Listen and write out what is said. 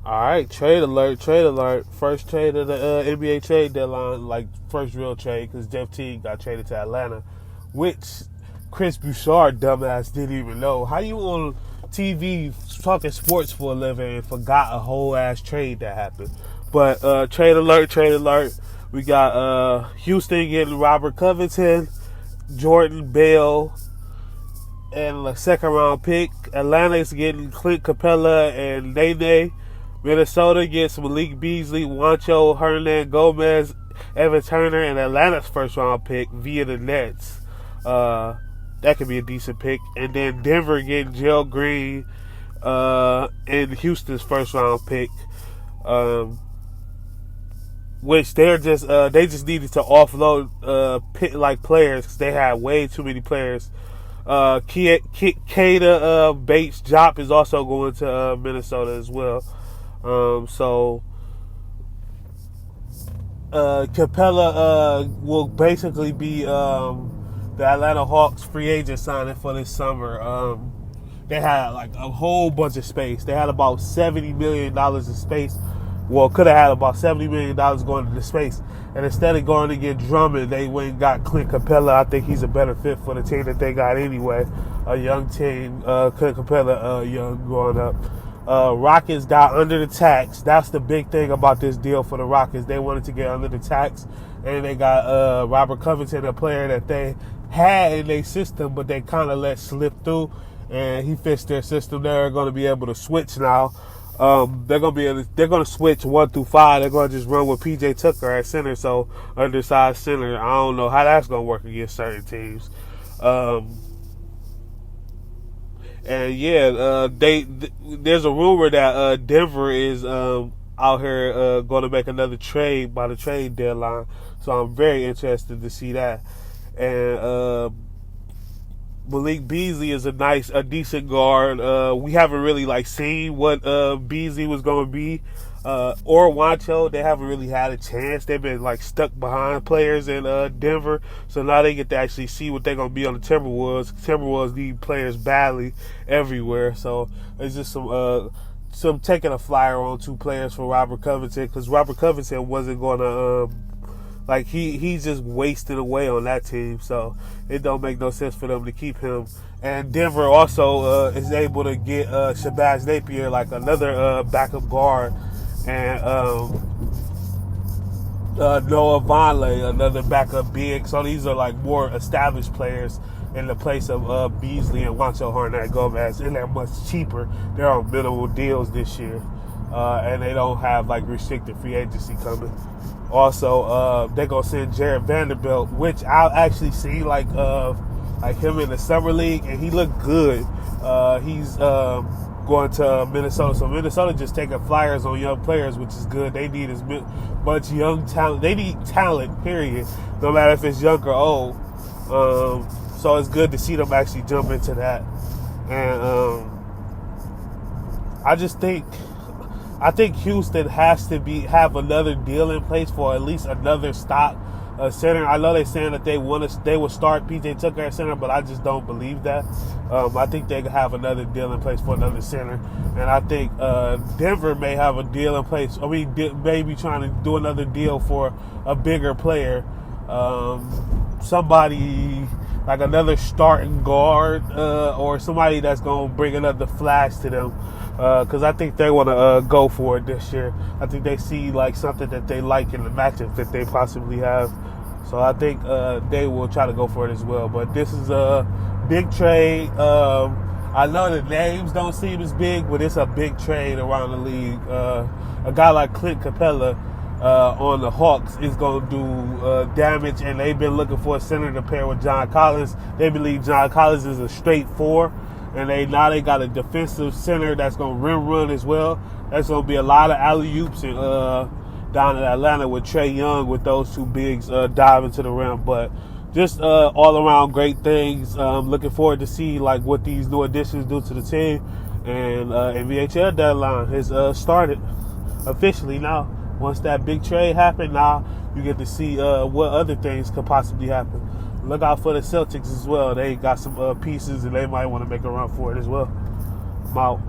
All right, trade alert, trade alert. First trade of the NBA trade deadline, like first real trade, because Jeff Teague got traded to Atlanta, which Chris Bouchard, dumbass, didn't even know. How you on TV talking sports for a living and forgot a whole ass trade that happened? But trade alert, trade alert. We got Houston getting Robert Covington, Jordan Bell, and a second round pick. Atlanta's getting Clint, Capela, and Nene. Minnesota gets Malik Beasley, Juancho, Hernan Gomez, Evan Turner, and Atlanta's first round pick via the Nets. That could be a decent pick. And then Denver getting Gerald Green and Houston's first round pick. Which they just needed to offload players because they had way too many players. Keita Bates Jop is also going to Minnesota as well. Capela will basically be the Atlanta Hawks free agent signing for this summer. They had like a whole bunch of space. They had about $70 million in space. Well, could have had about $70 million going into space. And instead of going to get Drummond, they went and got Clint Capela. I think he's a better fit for the team that they got anyway. A young team, Clint Capela, young growing up. Rockets got under the tax. That's the big thing about this deal for the Rockets. They wanted to get under the tax. And they got Robert Covington, a player that they had in their system, but they kind of let slip through. And he fits their system. They're going to be able to switch now. They're gonna switch 1 through 5. They're gonna just run with PJ Tucker at center, so undersized center. I don't know how that's gonna work against certain teams. There's a rumor that Denver is out here gonna make another trade by the trade deadline. So I'm very interested to see that. And Malik Beasley is a decent guard. We haven't really seen what Beasley was going to be, or Juancho. They haven't really had a chance. They've been stuck behind players in Denver, so now they get to actually see what they're going to be on the Timberwolves. Timberwolves need players badly everywhere, so it's just some taking a flyer on 2 players for Robert Covington, because Robert Covington wasn't going to. He's just wasted away on that team, so it don't make no sense for them to keep him. And Denver also is able to get Shabazz Napier, another backup guard, and Noah Vonleh, another backup big. So these are more established players in the place of Beasley and Juancho Hernan Gomez, and they're much cheaper. They're on minimal deals this year, and they don't have restricted free agency coming. Also, they're gonna send Jared Vanderbilt, which I've actually seen him in the summer league, and he looked good. He's going to Minnesota, so Minnesota just taking flyers on young players, which is good. They need as much young talent. They need talent, period, no matter if it's young or old. So it's good to see them actually jump into that. And I think Houston has to have another deal in place for at least another stock center. I know they're saying that they will start PJ Tucker at center, but I just don't believe that. I think they have another deal in place for another center, and I think Denver may have a deal in place. Maybe trying to do another deal for a bigger player, somebody like another starting guard or somebody that's going to bring another flash to them. Because I think they want to go for it this year. I think they see something that they like in the matchup that they possibly have. So I think they will try to go for it as well. But this is a big trade. I know the names don't seem as big, but it's a big trade around the league. A guy like Clint Capela on the Hawks is going to do damage, and they've been looking for a center to pair with John Collins. They believe John Collins is a straight 4. And they got a defensive center that's going to rim run as well. That's going to be a lot of alley-oops down in Atlanta with Trae Young with those 2 bigs diving to the rim. But just all around great things. Looking forward to see what these new additions do to the team. And NBHL deadline has started officially now. Once that big trade happened, now you get to see what other things could possibly happen. Look out for the Celtics as well. They got some pieces, and they might want to make a run for it as well. I'm out.